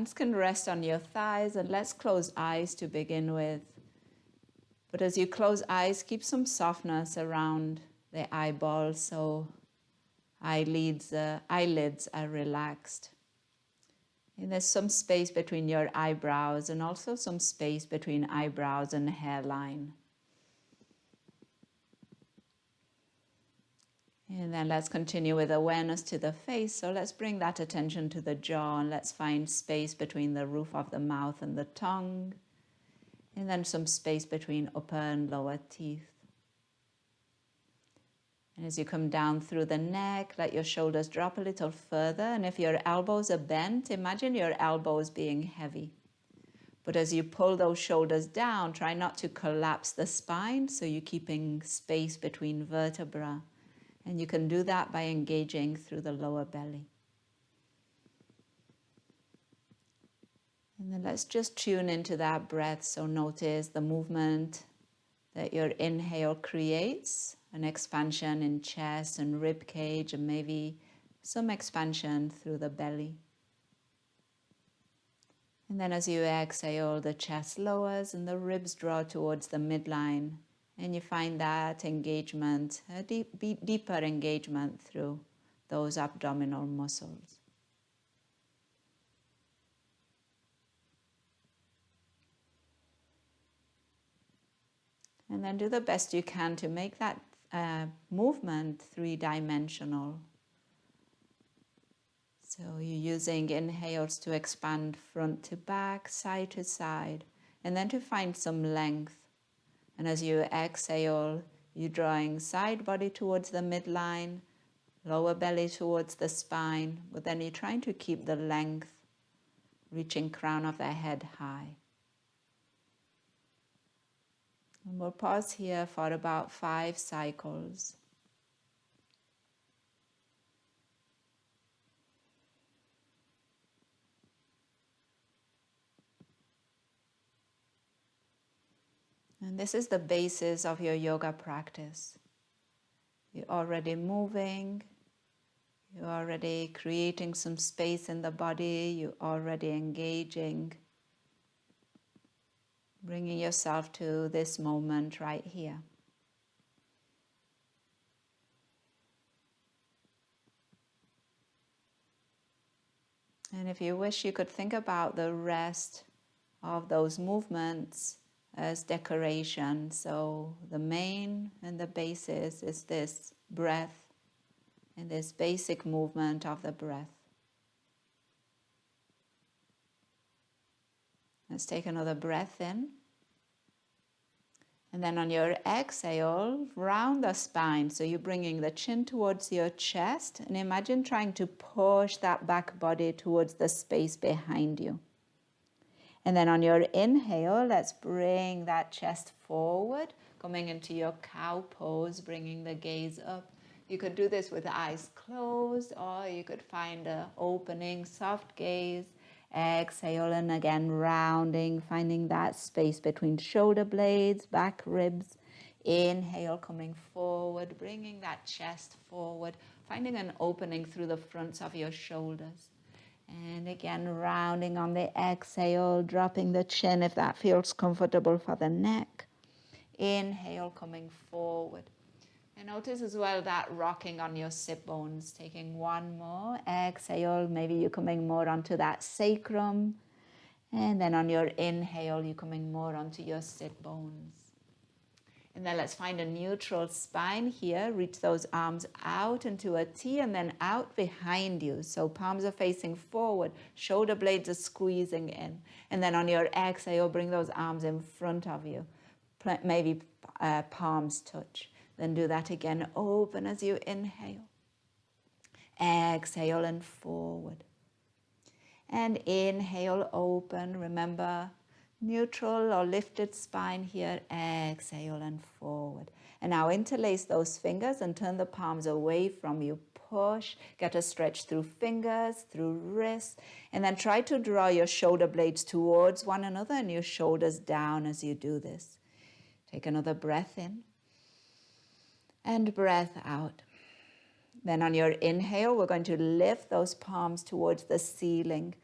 Hands can rest on your thighs, and let's close eyes to begin with. But as you close eyes, keep some softness around the eyeballs so eyelids are relaxed. And there's some space between your eyebrows and also some space between eyebrows and hairline. And then let's continue with awareness to the face. So let's bring that attention to the jaw and let's find space between the roof of the mouth and the tongue. And then some space between upper and lower teeth. And as you come down through the neck, let your shoulders drop a little further. And if your elbows are bent, imagine your elbows being heavy. But as you pull those shoulders down, try not to collapse the spine, so you're keeping space between vertebrae. And you can do that by engaging through the lower belly. And then let's just tune into that breath. So notice the movement that your inhale creates, an expansion in chest and rib cage, and maybe some expansion through the belly. And then as you exhale, the chest lowers and the ribs draw towards the midline. And you find that engagement, a deeper engagement through those abdominal muscles. And then do the best you can to make that movement three-dimensional. So you're using inhales to expand front to back, side to side, and then to find some length. And as you exhale, you're drawing side body towards the midline, lower belly towards the spine, but then you're trying to keep the length, reaching crown of the head high. And we'll pause here for about 5 cycles. And this is the basis of your yoga practice. You're already moving, you're already creating some space in the body, you're already engaging, bringing yourself to this moment right here. And if you wish, you could think about the rest of those movements as decoration. So the main and the basis is this breath and this basic movement of the breath. Let's take another breath in. And then on your exhale, round the spine. So you're bringing the chin towards your chest and imagine trying to push that back body towards the space behind you. And then on your inhale, let's bring that chest forward, coming into your cow pose, bringing the gaze up. You could do this with eyes closed, or you could find an opening, soft gaze. Exhale, and again rounding, finding that space between shoulder blades, back ribs. Inhale, coming forward, bringing that chest forward, finding an opening through the fronts of your shoulders. And again, rounding on the exhale, dropping the chin if that feels comfortable for the neck. Inhale, coming forward. And notice as well that rocking on your sit bones, taking one more. Exhale, maybe you're coming more onto that sacrum. And then on your inhale, you're coming more onto your sit bones. And then let's find a neutral spine here. Reach those arms out into a T and then out behind you. So palms are facing forward, shoulder blades are squeezing in. And then on your exhale, bring those arms in front of you. Maybe palms touch. Then do that again. Open as you inhale. Exhale and forward. And inhale, open. Remember, neutral or lifted spine here. Exhale and forward. And now interlace those fingers and turn the palms away from you. Push, get a stretch through fingers, through wrists, and then try to draw your shoulder blades towards one another and your shoulders down as you do this. Take another breath in and breath out. Then on your inhale, we're going to lift those palms towards the ceiling.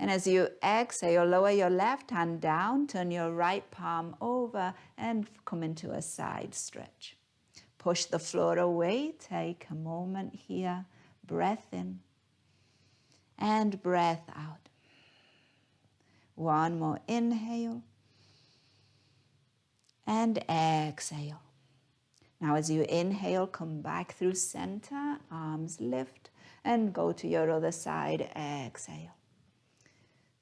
And as you exhale, lower your left hand down, turn your right palm over and come into a side stretch. Push the floor away, take a moment here, breath in and breath out. One more inhale and exhale. Now as you inhale, come back through center, arms lift and go to your other side, exhale.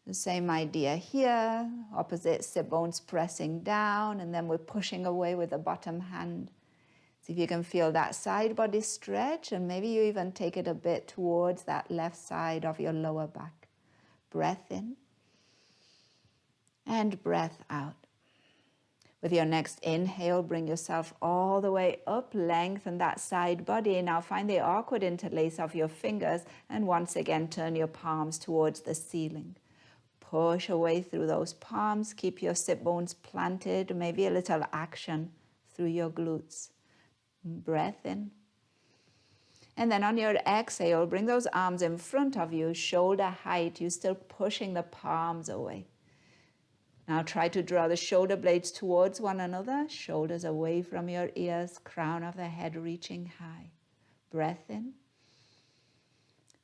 The same idea here, opposite sit bones pressing down, and then we're pushing away with the bottom hand. See if you can feel that side body stretch, and maybe you even take it a bit towards that left side of your lower back. Breath in and breath out. With your next inhale, bring yourself all the way up, lengthen that side body. Now find the awkward interlace of your fingers, and once again turn your palms towards the ceiling. Push away through those palms, keep your sit bones planted, maybe a little action through your glutes. Breath in. And then on your exhale, bring those arms in front of you, shoulder height. You're still pushing the palms away. Now try to draw the shoulder blades towards one another, shoulders away from your ears, crown of the head reaching high. Breath in.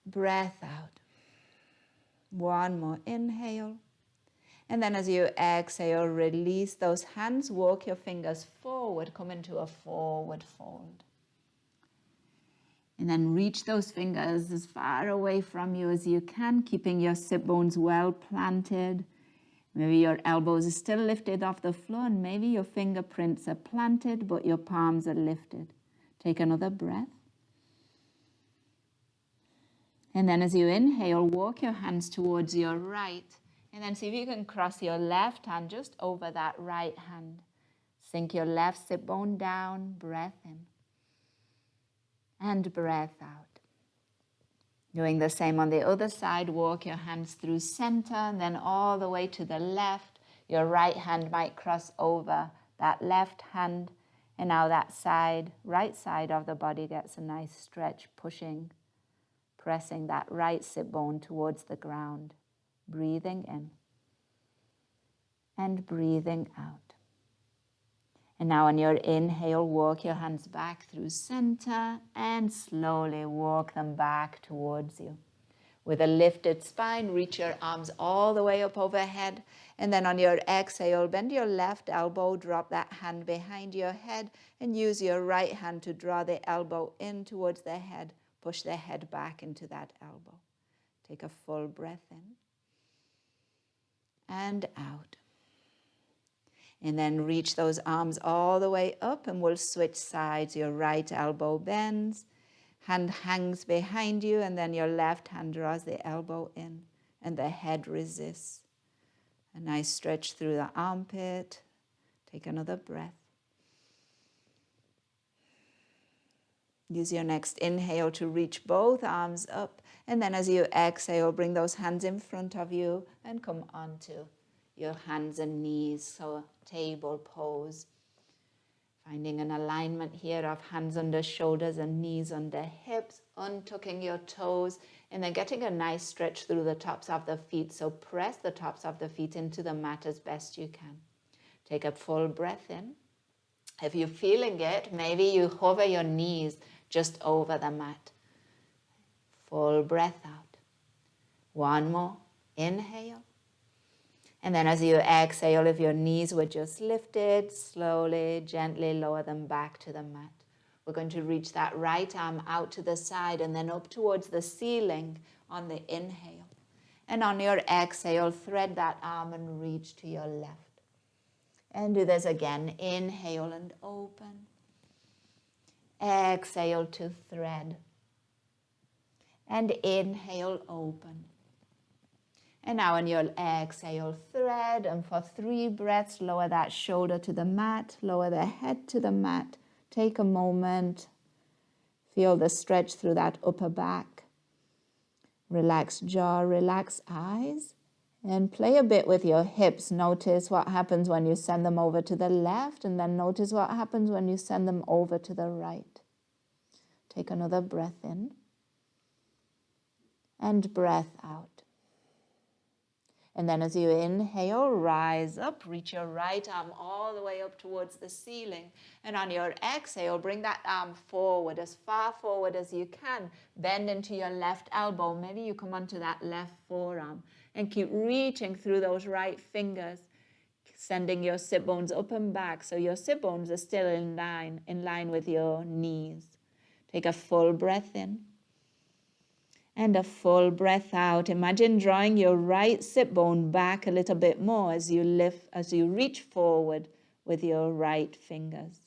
Breath out. One more inhale. And then as you exhale, release those hands, walk your fingers forward, come into a forward fold. And then reach those fingers as far away from you as you can, keeping your sit bones well planted. Maybe your elbows are still lifted off the floor, and maybe your fingerprints are planted, but your palms are lifted. Take another breath. And then as you inhale, walk your hands towards your right. And then see if you can cross your left hand just over that right hand. Sink your left sit bone down, breath in. And breath out. Doing the same on the other side, walk your hands through center and then all the way to the left. Your right hand might cross over that left hand. And now that side, right side of the body gets a nice stretch, pushing, pressing that right sit bone towards the ground. Breathing in and breathing out. And now on your inhale, walk your hands back through center and slowly walk them back towards you. With a lifted spine, reach your arms all the way up overhead. And then on your exhale, bend your left elbow, drop that hand behind your head, and use your right hand to draw the elbow in towards the head. Push the head back into that elbow. Take a full breath in and out. And then reach those arms all the way up, and we'll switch sides. Your right elbow bends, hand hangs behind you, and then your left hand draws the elbow in, and the head resists. A nice stretch through the armpit. Take another breath. Use your next inhale to reach both arms up, and then as you exhale, bring those hands in front of you and come onto your hands and knees, so table pose. Finding an alignment here of hands under shoulders and knees under hips, untucking your toes, and then getting a nice stretch through the tops of the feet. So press the tops of the feet into the mat as best you can. Take a full breath in. If you're feeling it, maybe you hover your knees just over the mat. Full breath out. One more. Inhale. And then as you exhale, if your knees were just lifted, slowly, gently lower them back to the mat. We're going to reach that right arm out to the side and then up towards the ceiling on the inhale. And on your exhale, thread that arm and reach to your left. And do this again. Inhale and open. Exhale to thread. And inhale, open. And now on your exhale, thread, and for 3 breaths, lower that shoulder to the mat, lower the head to the mat. Take a moment, feel the stretch through that upper back. Relax jaw, relax eyes, and play a bit with your hips. Notice what happens when you send them over to the left, and then notice what happens when you send them over to the right. Take another breath in, and breath out. And then as you inhale, rise up, reach your right arm all the way up towards the ceiling. And on your exhale, bring that arm forward, as far forward as you can. Bend into your left elbow. Maybe you come onto that left forearm. And keep reaching through those right fingers, sending your sit bones up and back so your sit bones are still in line with your knees. Take a full breath in. And a full breath out. Imagine drawing your right sit bone back a little bit more as you reach forward with your right fingers.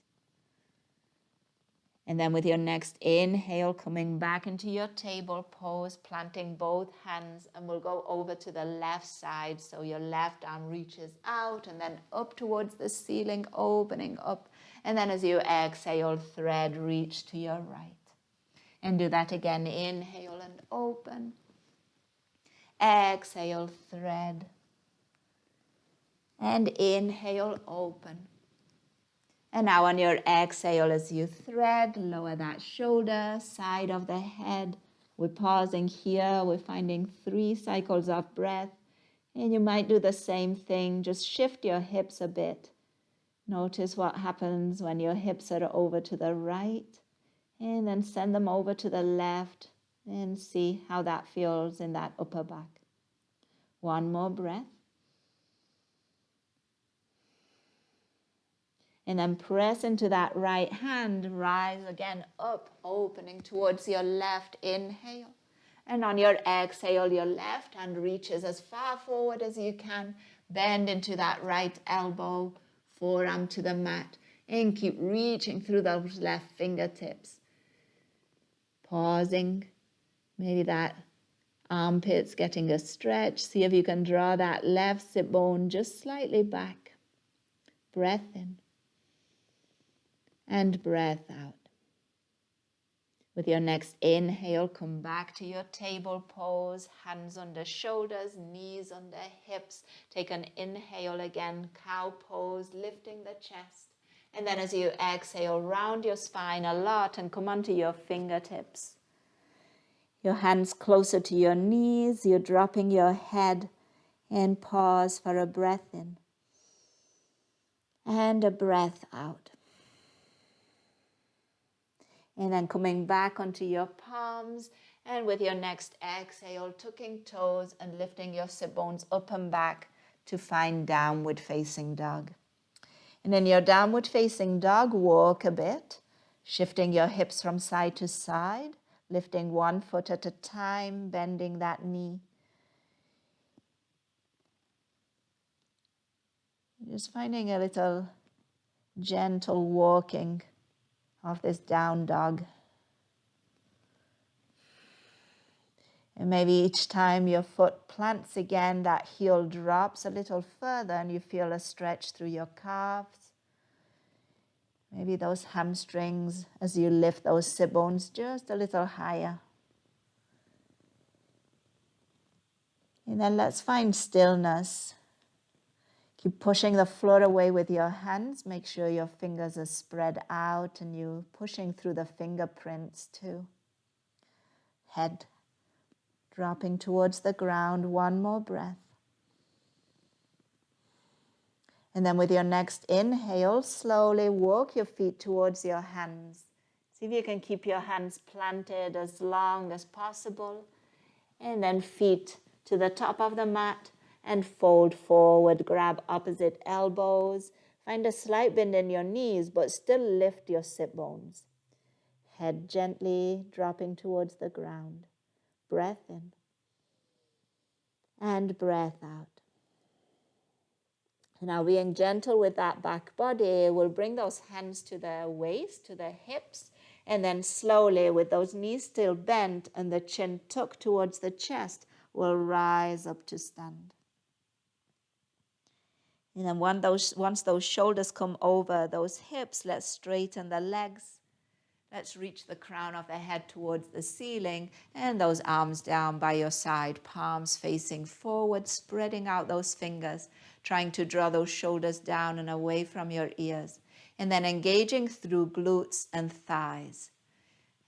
And then with your next inhale, coming back into your table pose, planting both hands, and we'll go over to the left side. So your left arm reaches out and then up towards the ceiling, opening up. And then as you exhale, thread, reach to your right. And do that again. Inhale and open. Exhale, thread. And inhale, open. And now on your exhale, as you thread, lower that shoulder, side of the head. We're pausing here. We're finding 3 cycles of breath. And you might do the same thing. Just shift your hips a bit. Notice what happens when your hips are over to the right. And then send them over to the left and see how that feels in that upper back. One more breath. And then press into that right hand. Rise again up, opening towards your left. Inhale. And on your exhale, your left hand reaches as far forward as you can. Bend into that right elbow, forearm to the mat. And keep reaching through those left fingertips. Pausing, maybe that armpit's getting a stretch. See if you can draw that left sit bone just slightly back. Breath in and breath out. With your next inhale, come back to your table pose, hands under shoulders, knees under hips. Take an inhale again, cow pose, lifting the chest. And then as you exhale, round your spine a lot and come onto your fingertips. Your hands closer to your knees, you're dropping your head and pause for a breath in and a breath out. And then coming back onto your palms, and with your next exhale, tucking toes and lifting your sit bones up and back to find downward facing dog. And in your downward facing dog, walk a bit, shifting your hips from side to side, lifting one foot at a time, bending that knee. Just finding a little gentle walking of this down dog. And maybe each time your foot plants again, that heel drops a little further and you feel a stretch through your calves. Maybe those hamstrings as you lift those sit bones just a little higher. And then let's find stillness. Keep pushing the floor away with your hands. Make sure your fingers are spread out and you're pushing through the fingerprints too. Head dropping towards the ground. One more breath. And then with your next inhale, slowly walk your feet towards your hands. See if you can keep your hands planted as long as possible. And then feet to the top of the mat and fold forward. Grab opposite elbows. Find a slight bend in your knees, but still lift your sit bones. Head gently dropping towards the ground. Breath in and breath out. Now being gentle with that back body, we'll bring those hands to the waist, to the hips, and then slowly with those knees still bent and the chin tucked towards the chest, we'll rise up to stand. And then once those shoulders come over those hips, let's straighten the legs. Let's reach the crown of the head towards the ceiling and those arms down by your side, palms facing forward, spreading out those fingers, trying to draw those shoulders down and away from your ears. And then engaging through glutes and thighs.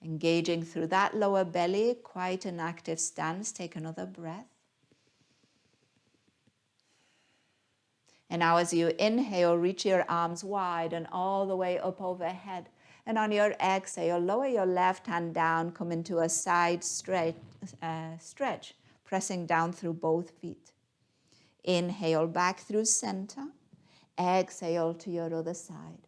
Engaging through that lower belly, quite an active stance. Take another breath. And now as you inhale, reach your arms wide and all the way up overhead. And on your exhale, lower your left hand down, come into a side stretch, pressing down through both feet. Inhale back through center. Exhale to your other side.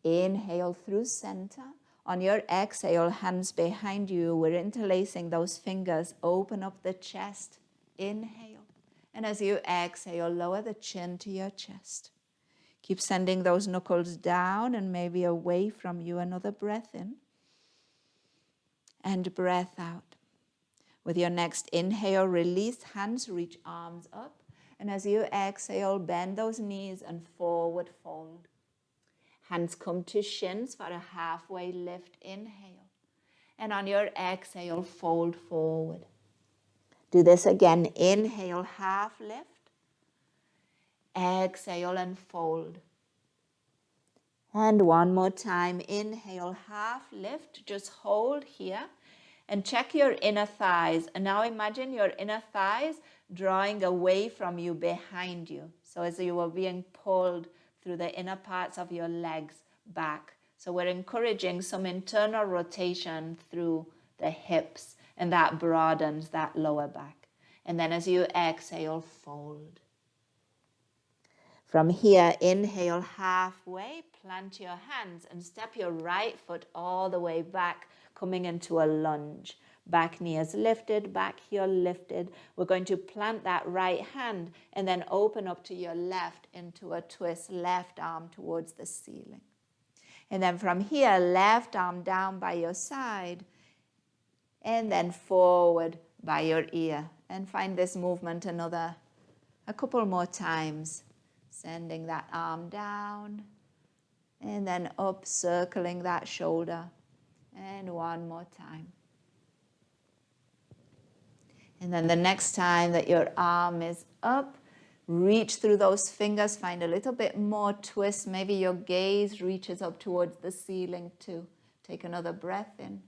Inhale through center. On your exhale, hands behind you. We're interlacing those fingers. Open up the chest. Inhale. And as you exhale, lower the chin to your chest. Keep sending those knuckles down and maybe away from you. Another breath in. And breath out. With your next inhale, release hands, reach arms up. And as you exhale, bend those knees and forward fold. Hands come to shins for a halfway lift. Inhale. And on your exhale, fold forward. Do this again. Inhale, half lift. Exhale and fold. And one more time. Inhale, half lift. Just hold here. And check your inner thighs. And now imagine your inner thighs drawing away from you, behind you. So as you are being pulled through the inner parts of your legs back. So we're encouraging some internal rotation through the hips. And that broadens that lower back. And then as you exhale, fold. From here, inhale halfway, plant your hands and step your right foot all the way back, coming into a lunge. Back knee is lifted, back heel lifted. We're going to plant that right hand and then open up to your left into a twist, left arm towards the ceiling. And then from here, left arm down by your side and then forward by your ear. And find this movement a couple more times. Sending that arm down and then up, circling that shoulder. And one more time. And then the next time that your arm is up, reach through those fingers, find a little bit more twist. Maybe your gaze reaches up towards the ceiling too. Take another breath in.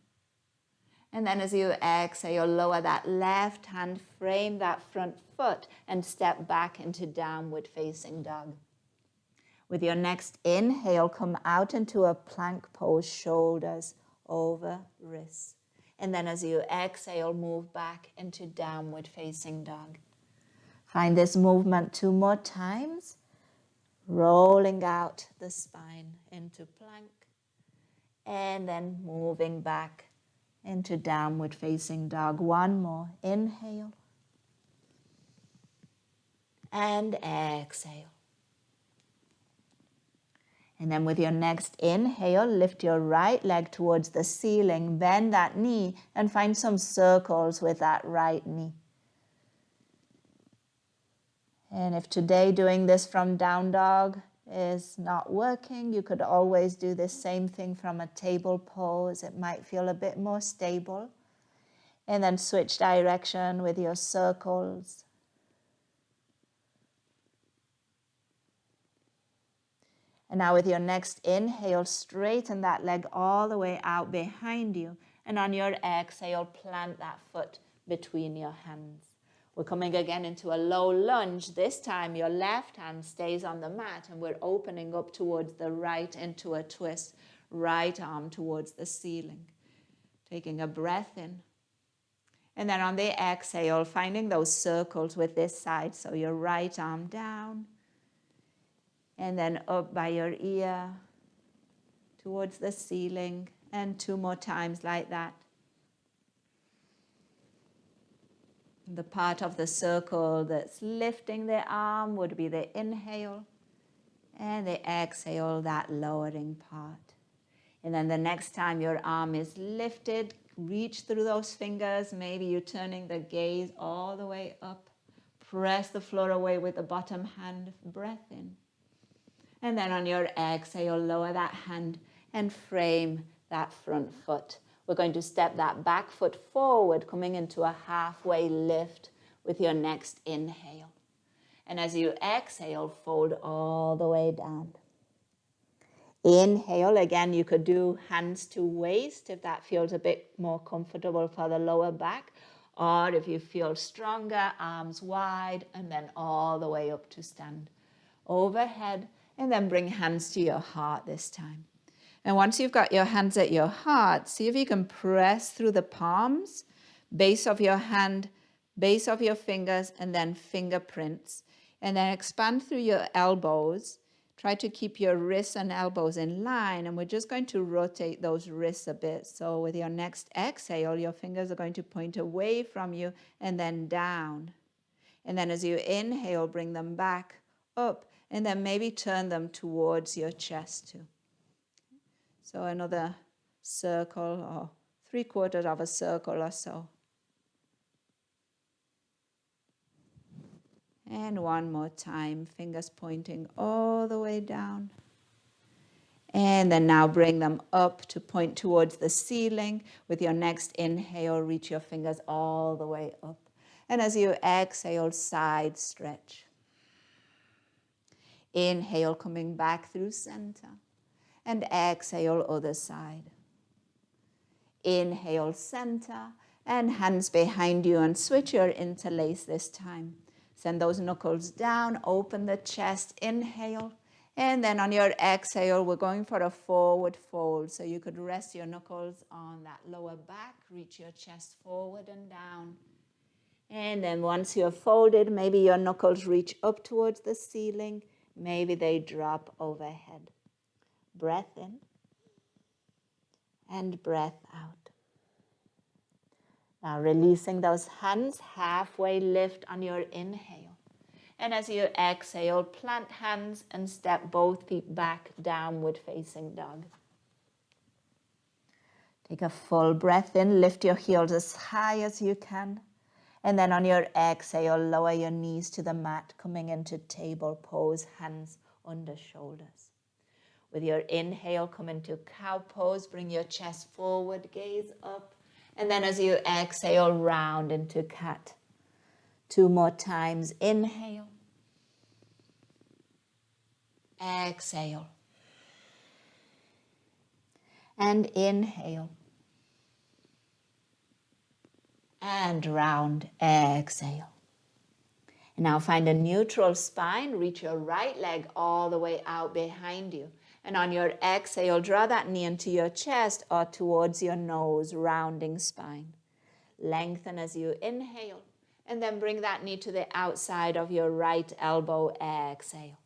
And then as you exhale, lower that left hand, frame that front foot, and step back into downward facing dog. With your next inhale, come out into a plank pose, shoulders over wrists. And then as you exhale, move back into downward facing dog. Find this movement 2 more times, rolling out the spine into plank, and then moving back into downward facing dog. One more. Inhale. And exhale. And then with your next inhale, lift your right leg towards the ceiling, bend that knee, and find some circles with that right knee. And if today doing this from down dog is not working, you could always do the same thing from a table pose. It might feel a bit more stable. And then switch direction with your circles. And now with your next inhale, straighten that leg all the way out behind you. And on your exhale, plant that foot between your hands. We're coming again into a low lunge. This time your left hand stays on the mat and we're opening up towards the right into a twist. Right arm towards the ceiling. Taking a breath in. And then on the exhale, finding those circles with this side. So your right arm down. And then up by your ear towards the ceiling. And 2 more times like that. The part of the circle that's lifting the arm would be the inhale. And the exhale, that lowering part. And then the next time your arm is lifted, reach through those fingers. Maybe you're turning the gaze all the way up. Press the floor away with the bottom hand. Breath in. And then on your exhale, lower that hand and frame that front foot. We're going to step that back foot forward, coming into a halfway lift with your next inhale. And as you exhale, fold all the way down. Inhale, again, you could do hands to waist if that feels a bit more comfortable for the lower back. Or if you feel stronger, arms wide, and then all the way up to stand. overhead, and then bring hands to your heart this time. And once you've got your hands at your heart, see if you can press through the palms, base of your hand, base of your fingers, and then fingerprints. And then expand through your elbows. Try to keep your wrists and elbows in line, and we're just going to rotate those wrists a bit. So with your next exhale, your fingers are going to point away from you and then down. And then as you inhale, bring them back up, and then maybe turn them towards your chest too. So another circle or 3/4 of a circle or so. And one more time, fingers pointing all the way down. And then now bring them up to point towards the ceiling. With your next inhale, reach your fingers all the way up. And as you exhale, side stretch. Inhale, coming back through center. And exhale, other side. Inhale, center. And hands behind you, and switch your interlace this time. Send those knuckles down, open the chest, inhale. And then on your exhale, we're going for a forward fold. So you could rest your knuckles on that lower back, reach your chest forward and down. And then once you're folded, maybe your knuckles reach up towards the ceiling. Maybe they drop overhead. Breath in and breath out. Now releasing those hands, halfway lift on your inhale. And as you exhale, plant hands and step both feet back, downward facing dog. Take a full breath in, lift your heels as high as you can. And then on your exhale, lower your knees to the mat, coming into table pose, hands under shoulders. With your inhale, come into cow pose, bring your chest forward, gaze up. And then as you exhale, round into cat. 2 more times. Inhale. Exhale. And inhale. And round. Exhale. And now find a neutral spine. Reach your right leg all the way out behind you. And on your exhale, draw that knee into your chest or towards your nose, rounding spine. Lengthen as you inhale, and then bring that knee to the outside of your right elbow, exhale.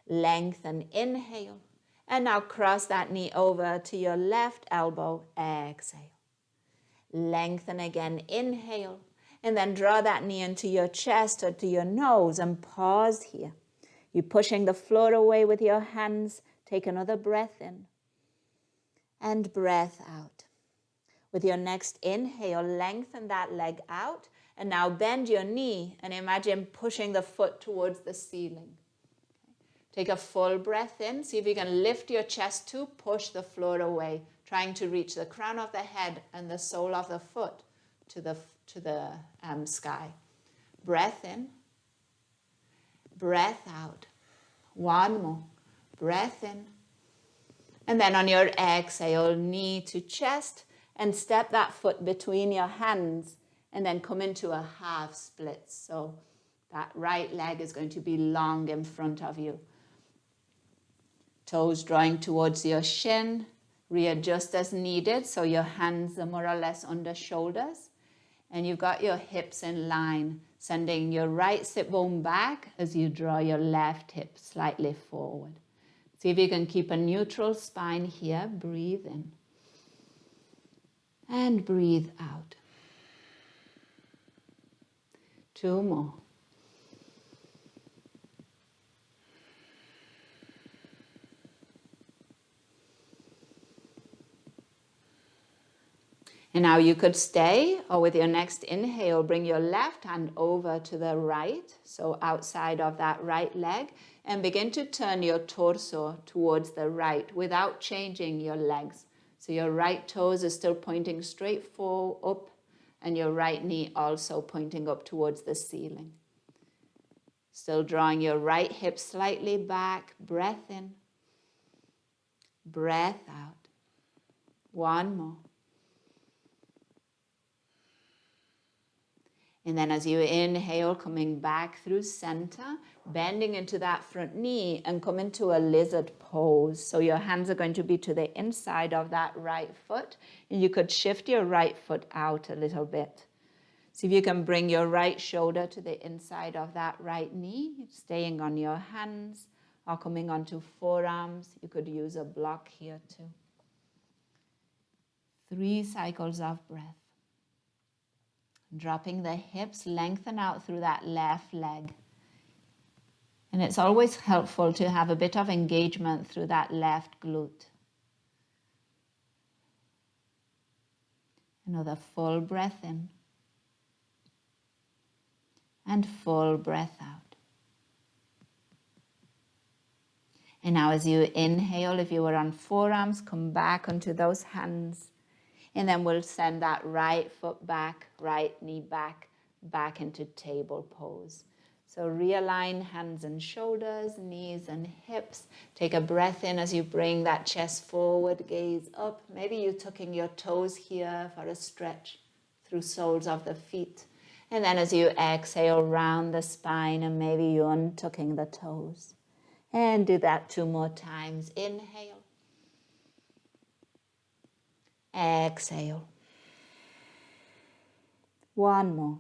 Lengthen, inhale, and now cross that knee over to your left elbow, exhale. Lengthen again, inhale, and then draw that knee into your chest or to your nose and pause here. You're pushing the floor away with your hands. Take another breath in and breath out. With your next inhale, lengthen that leg out and now bend your knee and imagine pushing the foot towards the ceiling. Take a full breath in. See if you can lift your chest to push the floor away, trying to reach the crown of the head and the sole of the foot to the sky. Breath in, breath out. One more. Breath in. And then on your exhale, knee to chest, and step that foot between your hands and then come into a half split. So that right leg is going to be long in front of you. Toes drawing towards your shin. Readjust as needed so your hands are more or less under shoulders. And you've got your hips in line, sending your right sit bone back as you draw your left hip slightly forward. See if you can keep a neutral spine here. Breathe in. And breathe out. 2 more. And now you could stay, or with your next inhale, bring your left hand over to the right, so outside of that right leg, and begin to turn your torso towards the right without changing your legs. So your right toes are still pointing straight forward up, and your right knee also pointing up towards the ceiling. Still drawing your right hip slightly back. Breath in. Breath out. 1 more. And then as you inhale, coming back through center, bending into that front knee and come into a lizard pose. So your hands are going to be to the inside of that right foot, and you could shift your right foot out a little bit. See if you can bring your right shoulder to the inside of that right knee, staying on your hands or coming onto forearms. You could use a block here too. 3 cycles of breath. Dropping the hips, lengthen out through that left leg. And it's always helpful to have a bit of engagement through that left glute. Another full breath in. And full breath out. And now as you inhale, if you were on forearms, come back onto those hands. And then we'll send that right foot back, right knee back, back into table pose. So realign hands and shoulders, knees and hips. Take a breath in as you bring that chest forward, gaze up. Maybe you're tucking your toes here for a stretch through soles of the feet. And then as you exhale, round the spine and maybe you're untucking the toes. And do that 2 more times. Inhale. Exhale. 1 more.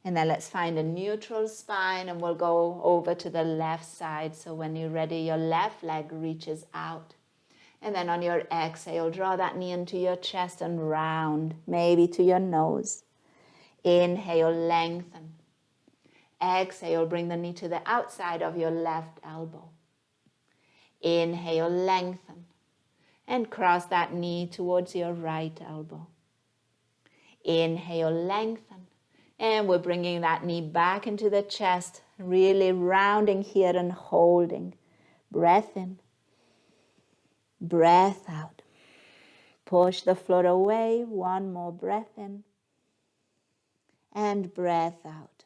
And then let's find a neutral spine and we'll go over to the left side. So when you're ready, your left leg reaches out. And then on your exhale, draw that knee into your chest and round, maybe to your nose. Inhale, lengthen. Exhale, bring the knee to the outside of your left elbow. Inhale, lengthen. And cross that knee towards your right elbow. Inhale, lengthen. And we're bringing that knee back into the chest, really rounding here and holding. Breath in. Breath out. Push the floor away. 1 more breath in. And breath out.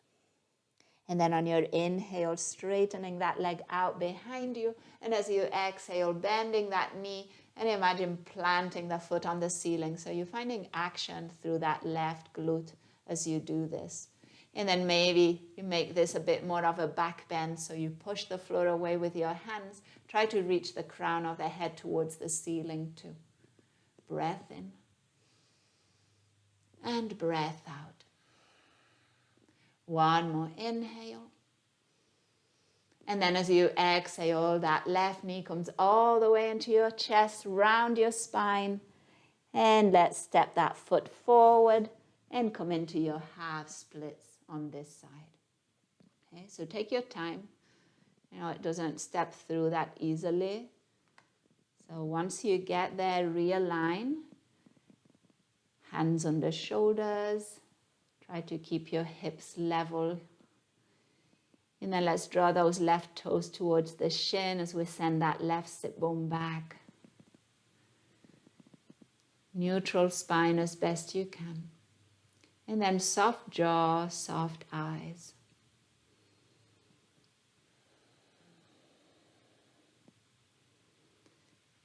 And then on your inhale, straightening that leg out behind you. And as you exhale, bending that knee and imagine planting the foot on the ceiling. So you're finding action through that left glute as you do this. And then maybe you make this a bit more of a back bend. So you push the floor away with your hands. Try to reach the crown of the head towards the ceiling too. Breath in. And breath out. 1 more inhale. And then as you exhale, that left knee comes all the way into your chest, round your spine. And let's step that foot forward and come into your half splits on this side. Okay, so take your time. You know, it doesn't step through that easily. So once you get there, realign. Hands on the shoulders. Try to keep your hips level. And then let's draw those left toes towards the shin as we send that left sit bone back. Neutral spine as best you can. And then soft jaw, soft eyes.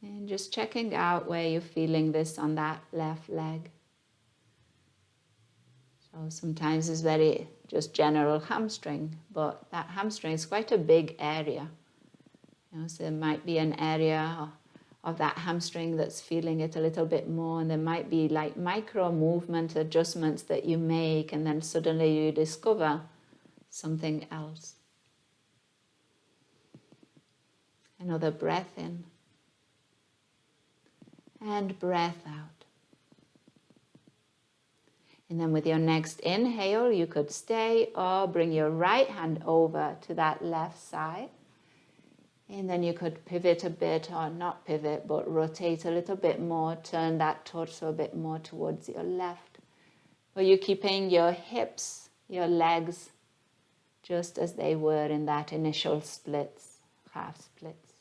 And just checking out where you're feeling this on that left leg. So sometimes it's very just general hamstring, but that hamstring is quite a big area. You know, so there might be an area of that hamstring that's feeling it a little bit more, and there might be like micro movement adjustments that you make, and then suddenly you discover something else. Another breath in and breath out. And then with your next inhale, you could stay or bring your right hand over to that left side. And then you could pivot a bit, or not pivot, but rotate a little bit more, turn that torso a bit more towards your left. Or you're keeping your hips, your legs, just as they were in that initial splits, half splits.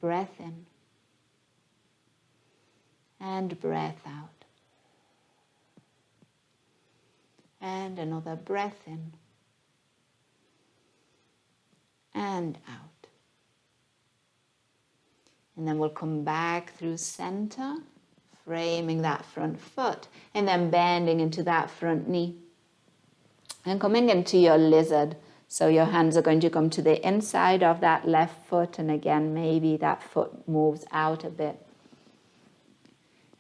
Breath in. And breath out. And another breath in. And out. And then we'll come back through center. framing that front foot, and then bending into that front knee. And coming into your lizard. So your hands are going to come to the inside of that left foot, and again, maybe that foot moves out a bit.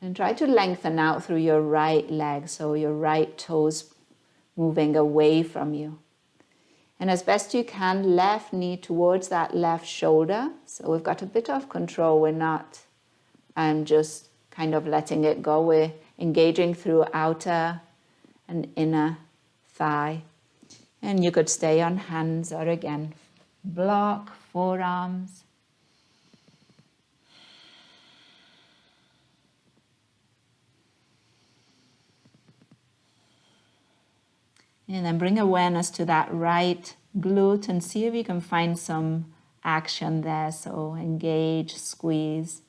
And try to lengthen out through your right leg, so your right toes moving away from you. And as best you can, left knee towards that left shoulder. So we've got a bit of control. We're not just kind of letting it go. We're engaging through outer and inner thigh. And you could stay on hands or again, block, forearms. And then bring awareness to that right glute and see if you can find some action there. So engage, squeeze.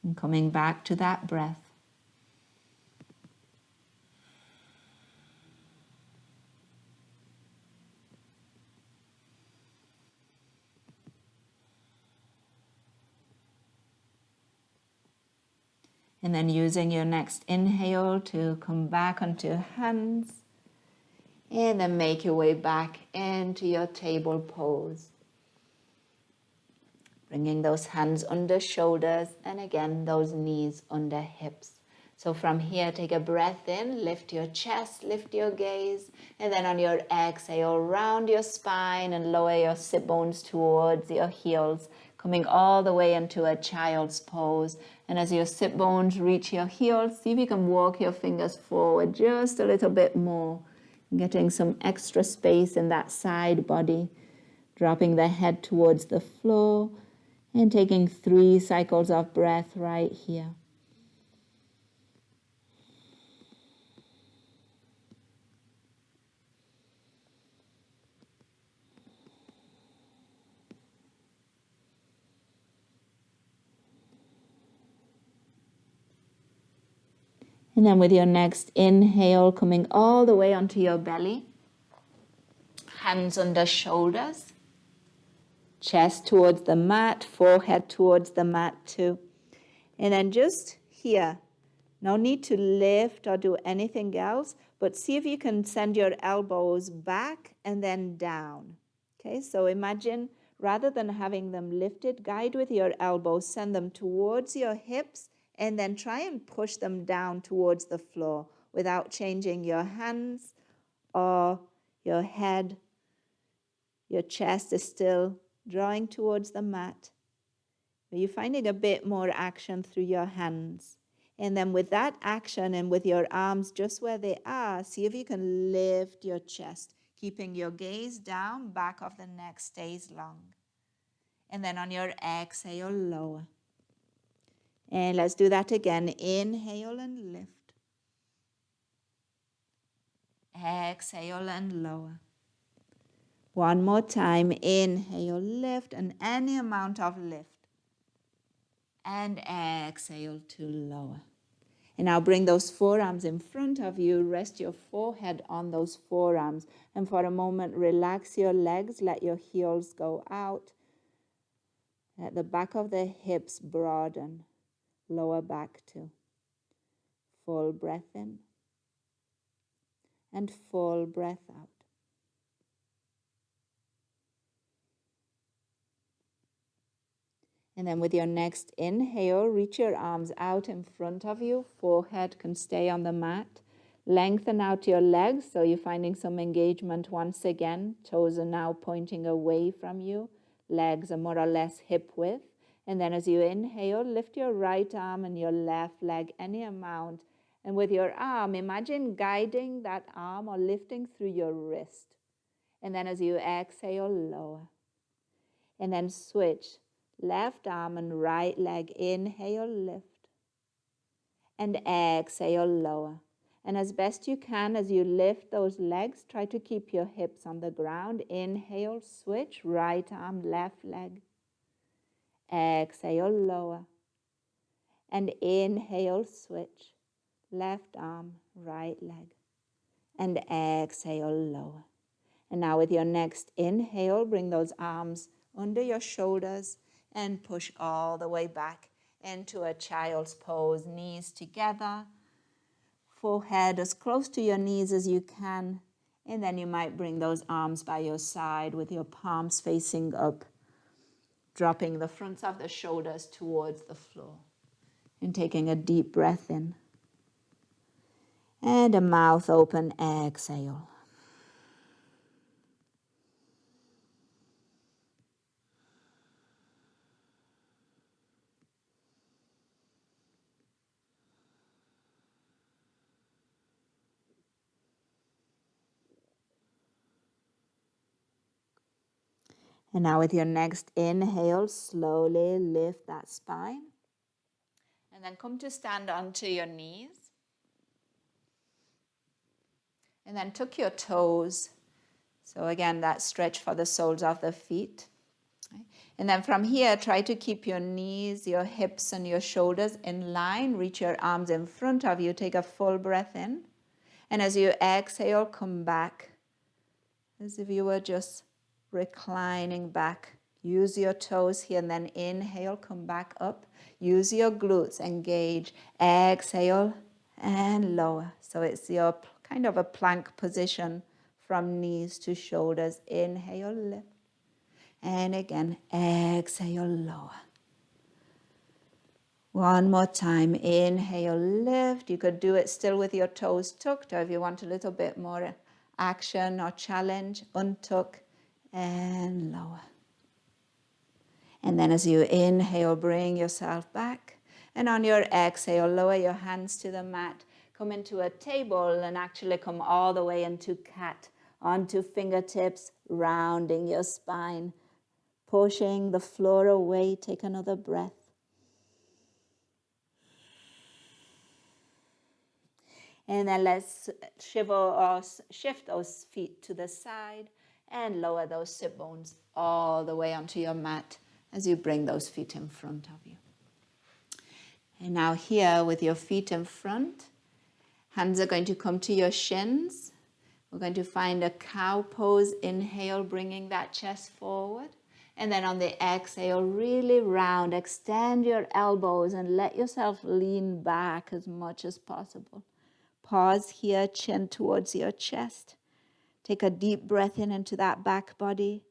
And coming back to that breath. And then using your next inhale to come back onto hands. And then make your way back into your table pose. Bringing those hands under shoulders and again those knees under hips. So from here, take a breath in, lift your chest, lift your gaze. And then on your exhale, round your spine and lower your sit bones towards your heels, coming all the way into a child's pose. And as your sit bones reach your heels, see if you can walk your fingers forward just a little bit more, getting some extra space in that side body, dropping the head towards the floor and taking 3 cycles of breath right here. And then with your next inhale, coming all the way onto your belly, hands under shoulders, chest towards the mat, forehead towards the mat too. And then just here, no need to lift or do anything else, but see if you can send your elbows back and then down. Okay, so imagine rather than having them lifted, guide with your elbows, send them towards your hips, and then try and push them down towards the floor without changing your hands or your head. Your chest is still drawing towards the mat. But you're finding a bit more action through your hands. And then with that action and with your arms just where they are, see if you can lift your chest, keeping your gaze down, back of the neck stays long. And then on your exhale, lower. And let's do that again. Inhale and lift. Exhale and lower. One more time. Inhale, lift, and any amount of lift. And exhale to lower. And now bring those forearms in front of you. Rest your forehead on those forearms. And for a moment, relax your legs. Let your heels go out. Let the back of the hips broaden. Lower back too. Full breath in. And full breath out. And then with your next inhale, reach your arms out in front of you. Forehead can stay on the mat. Lengthen out your legs so you're finding some engagement once again. Toes are now pointing away from you. Legs are more or less hip width. And then as you inhale, lift your right arm and your left leg any amount. And with your arm, imagine guiding that arm or lifting through your wrist. And then as you exhale, lower. And then switch. Left arm and right leg. Inhale, lift. And exhale, lower. And as best you can, as you lift those legs, try to keep your hips on the ground. Inhale, switch. Right arm, left leg. Exhale, lower. And inhale, switch. Left arm, right leg. And exhale, lower. And now with your next inhale, bring those arms under your shoulders and push all the way back into a child's pose. Knees together, forehead as close to your knees as you can. And then you might bring those arms by your side with your palms facing up, dropping the fronts of the shoulders towards the floor. And taking a deep breath in. And a mouth open exhale. And now with your next inhale, slowly lift that spine. And then come to stand onto your knees. And then tuck your toes. So again, that stretch for the soles of the feet. And then from here, try to keep your knees, your hips, and your shoulders in line. Reach your arms in front of you. Take a full breath in. And as you exhale, come back as if you were just reclining back. Use your toes here and then inhale, come back up. Use your glutes, engage. Exhale and lower. So it's your kind of a plank position from knees to shoulders. Inhale, lift. And again, exhale, lower. One more time. Inhale, lift. You could do it still with your toes tucked, or if you want a little bit more action or challenge, untuck and lower. And then as you inhale, bring yourself back. And on your exhale, lower your hands to the mat. Come into a table and actually come all the way into cat. Onto fingertips, rounding your spine. Pushing the floor away. Take another breath. And then let's shift those feet to the side and lower those sit bones all the way onto your mat as you bring those feet in front of you. And now here with your feet in front, hands are going to come to your shins. We're going to find a cow pose. Inhale, bringing that chest forward. And then on the exhale, really round. Extend your elbows and let yourself lean back as much as possible. Pause here, chin towards your chest. Take a deep breath in into that back body.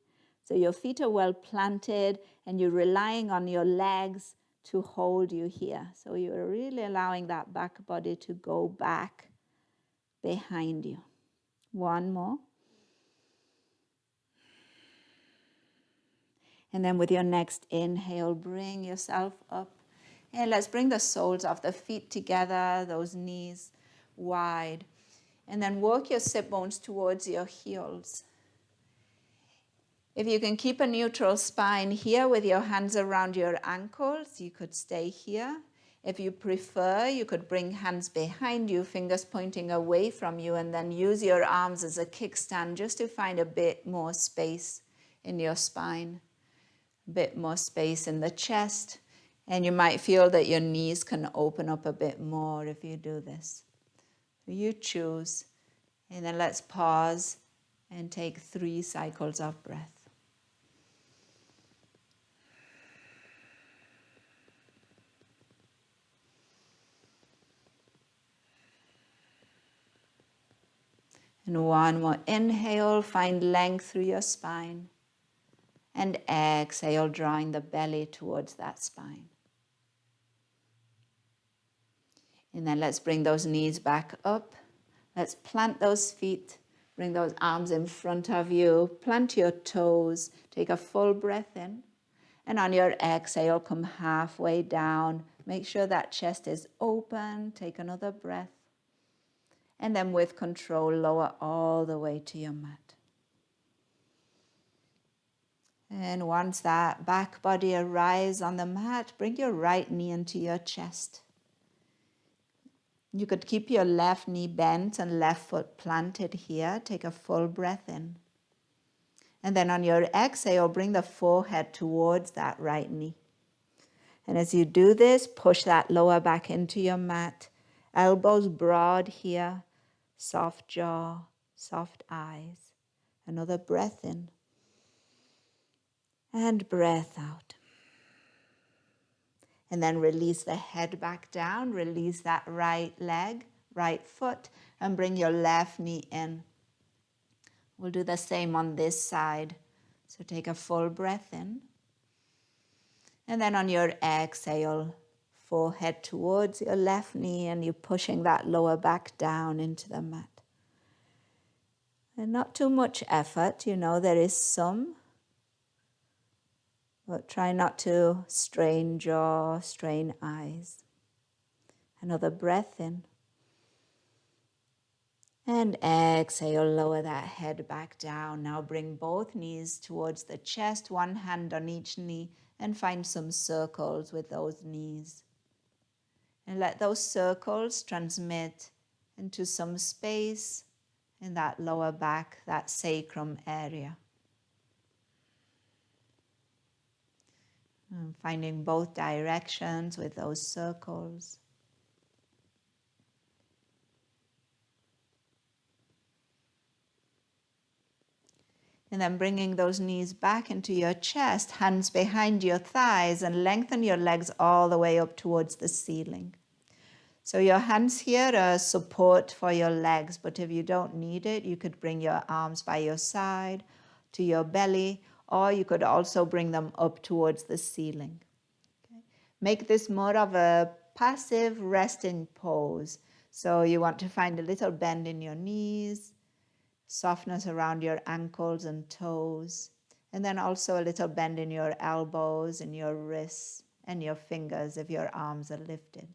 So your feet are well planted and you're relying on your legs to hold you here. So you're really allowing that back body to go back behind you. One more. And then with your next inhale, bring yourself up. And let's bring the soles of the feet together, those knees wide. And then work your sit bones towards your heels. If you can keep a neutral spine here with your hands around your ankles, you could stay here. If you prefer, you could bring hands behind you, fingers pointing away from you, and then use your arms as a kickstand just to find a bit more space in your spine, a bit more space in the chest. And you might feel that your knees can open up a bit more if you do this. You choose. And then let's pause and take 3 cycles of breath. And one more inhale, find length through your spine. And exhale, drawing the belly towards that spine. And then let's bring those knees back up. Let's plant those feet. Bring those arms in front of you. Plant your toes. Take a full breath in. And on your exhale, come halfway down. Make sure that chest is open. Take another breath. And then with control, lower all the way to your mat. And once that back body arrives on the mat, bring your right knee into your chest. You could keep your left knee bent and left foot planted here. Take a full breath in. And then on your exhale, bring the forehead towards that right knee. And as you do this, push that lower back into your mat. Elbows broad here. Soft jaw, soft eyes. Another breath in. And breath out. And then release the head back down, release that right leg, right foot, and bring your left knee in. We'll do the same on this side. So take a full breath in. And then on your exhale, forehead towards your left knee, and you're pushing that lower back down into the mat. And not too much effort, there is some. But try not to strain jaw, strain eyes. Another breath in. And exhale, lower that head back down. Now bring both knees towards the chest, one hand on each knee, and find some circles with those knees. And let those circles transmit into some space in that lower back, that sacrum area. And finding both directions with those circles. And then bringing those knees back into your chest, hands behind your thighs, and lengthen your legs all the way up towards the ceiling. So your hands here are support for your legs, but if you don't need it, you could bring your arms by your side to your belly, or you could also bring them up towards the ceiling. Okay. Make this more of a passive resting pose. So you want to find a little bend in your knees, softness around your ankles and toes, and then also a little bend in your elbows and your wrists and your fingers if your arms are lifted.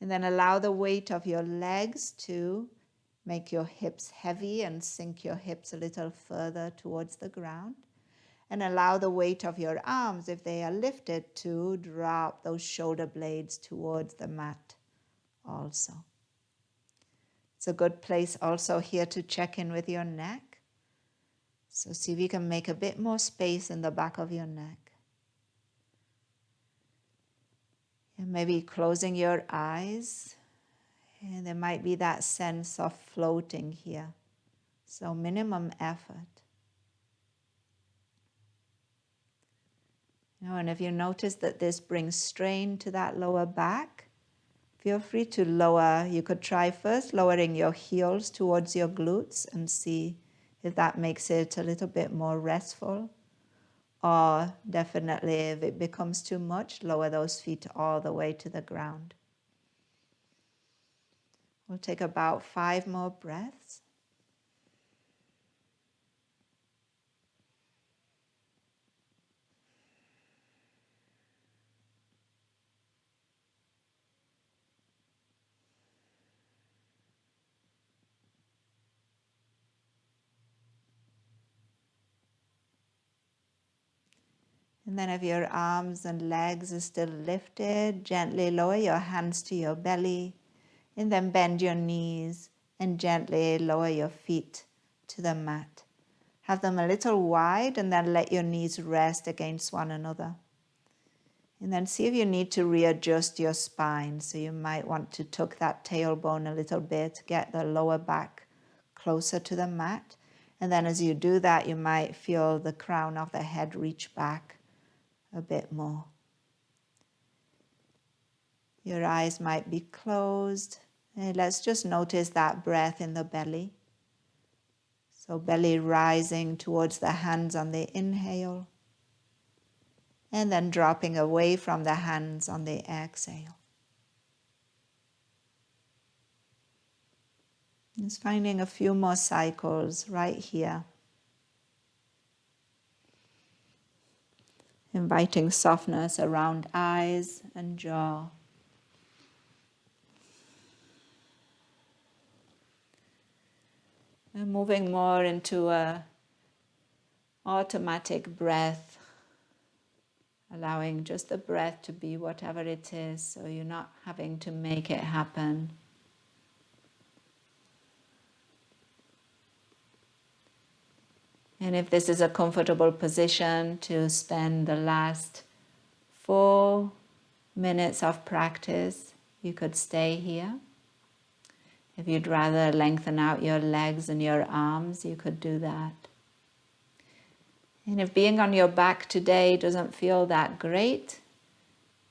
And then allow the weight of your legs to make your hips heavy and sink your hips a little further towards the ground. And allow the weight of your arms, if they are lifted, to drop those shoulder blades towards the mat also. It's a good place also here to check in with your neck. So see if you can make a bit more space in the back of your neck. And maybe closing your eyes. And there might be that sense of floating here. So minimum effort. And if you notice that this brings strain to that lower back, feel free to lower. You could try first lowering your heels towards your glutes and see if that makes it a little bit more restful. Or definitely if it becomes too much, lower those feet all the way to the ground. We'll take about 5 more breaths. And then if your arms and legs are still lifted, gently lower your hands to your belly, and then bend your knees and gently lower your feet to the mat. Have them a little wide and then let your knees rest against one another. And then see if you need to readjust your spine. So you might want to tuck that tailbone a little bit, get the lower back closer to the mat. And then as you do that, you might feel the crown of the head reach back a bit more. Your eyes might be closed. And let's just notice that breath in the belly. So belly rising towards the hands on the inhale. And then dropping away from the hands on the exhale. Just finding a few more cycles right here. Inviting softness around eyes and jaw. And moving more into a automatic breath, allowing just the breath to be whatever it is, so you're not having to make it happen. And if this is a comfortable position to spend the last 4 minutes of practice, you could stay here. If you'd rather lengthen out your legs and your arms, you could do that. And if being on your back today doesn't feel that great,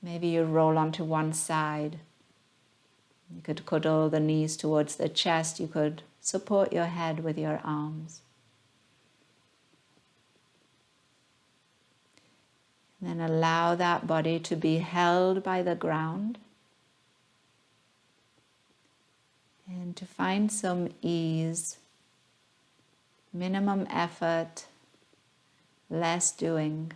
Maybe you roll onto one side. You could cuddle the knees towards the chest. You could support your head with your arms. And then allow that body to be held by the ground. And to find some ease, minimum effort, less doing.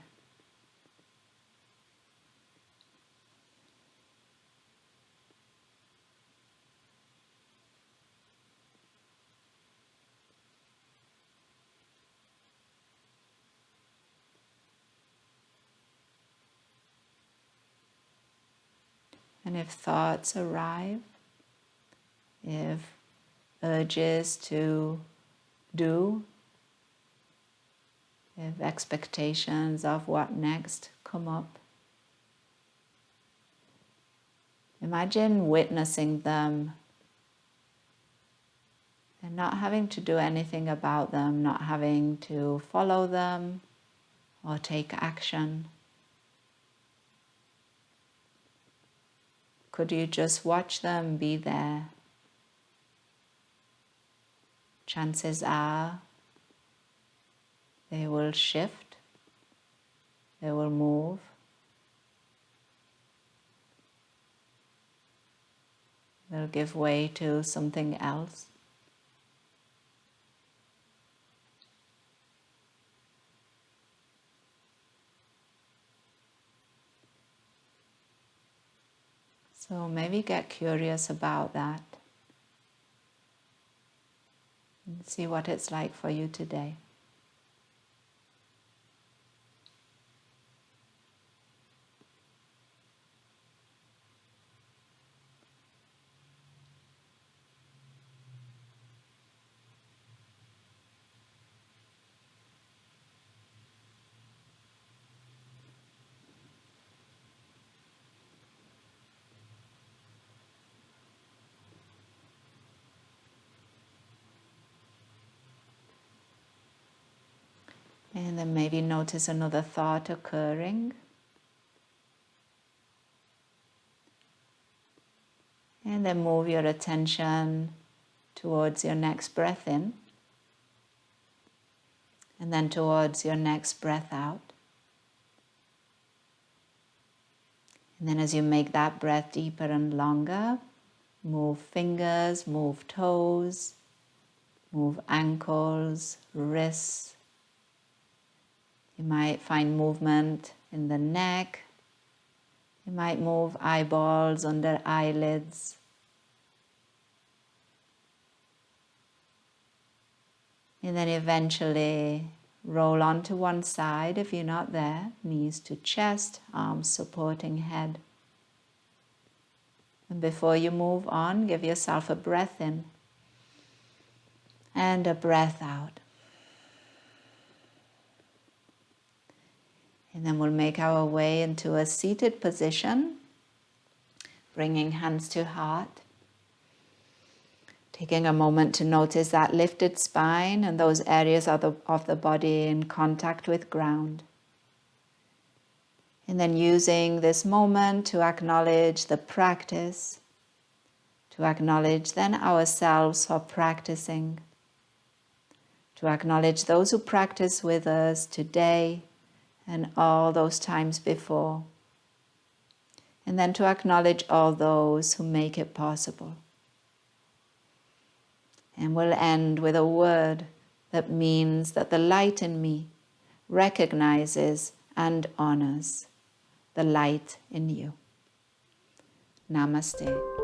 And if thoughts arrive, if urges to do, if expectations of what next come up, imagine witnessing them and not having to do anything about them, not having to follow them or take action. Could you just watch them be there? Chances are they will shift, they will move, they'll give way to something else. So maybe get curious about that and see what it's like for you today. And then maybe notice another thought occurring. And then move your attention towards your next breath in. And then towards your next breath out. And then as you make that breath deeper and longer, move fingers, move toes, move ankles, wrists. You might find movement in the neck. You might move eyeballs under eyelids. And then eventually roll onto one side if you're not there. Knees to chest, arms supporting head. And before you move on, give yourself a breath in and a breath out. And then we'll make our way into a seated position, bringing hands to heart. Taking a moment to notice that lifted spine and those areas of the body in contact with ground. And then using this moment to acknowledge the practice, to acknowledge then ourselves for practicing, to acknowledge those who practice with us today and all those times before. And then to acknowledge all those who make it possible. And we'll end with a word that means that the light in me recognizes and honors the light in you. Namaste.